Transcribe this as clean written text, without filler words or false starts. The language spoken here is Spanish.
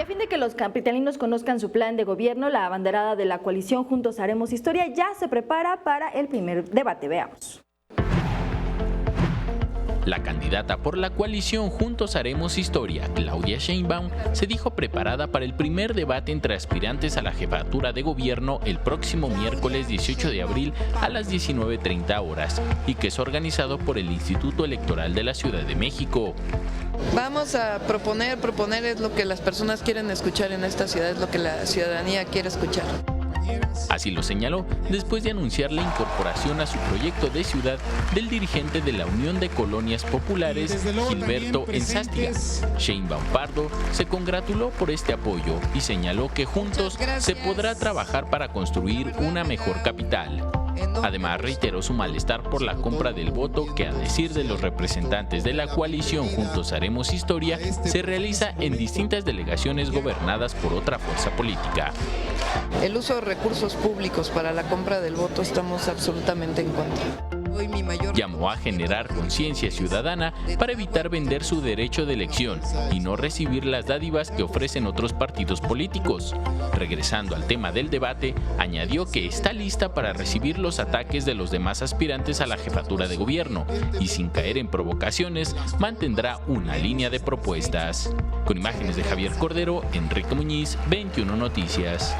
Y a fin de que los capitalinos conozcan su plan de gobierno, la abanderada de la coalición Juntos Haremos Historia ya se prepara para el primer debate. Veamos. La candidata por la coalición Juntos Haremos Historia, Claudia Sheinbaum, se dijo preparada para el primer debate entre aspirantes a la jefatura de gobierno el próximo miércoles 18 de abril a las 19:30 horas y que es organizado por el Instituto Electoral de la Ciudad de México. Vamos a proponer es lo que las personas quieren escuchar en esta ciudad, es lo que la ciudadanía quiere escuchar. Así lo señaló después de anunciar la incorporación a su proyecto de ciudad del dirigente de la Unión de Colonias Populares, Gilberto Enzástiga. Sheinbaum Pardo se congratuló por este apoyo y señaló que juntos se podrá trabajar para construir una mejor capital. Además, reiteró su malestar por la compra del voto que, a decir de los representantes de la coalición Juntos Haremos Historia, se realiza en distintas delegaciones gobernadas por otra fuerza política. El uso de recursos públicos para la compra del voto estamos absolutamente en contra. Llamó a generar conciencia ciudadana para evitar vender su derecho de elección y no recibir las dádivas que ofrecen otros partidos políticos. Regresando al tema del debate, añadió que está lista para recibir los ataques de los demás aspirantes a la jefatura de gobierno y, sin caer en provocaciones, mantendrá una línea de propuestas. Con imágenes de Javier Cordero, Enrique Muñiz, 21 Noticias.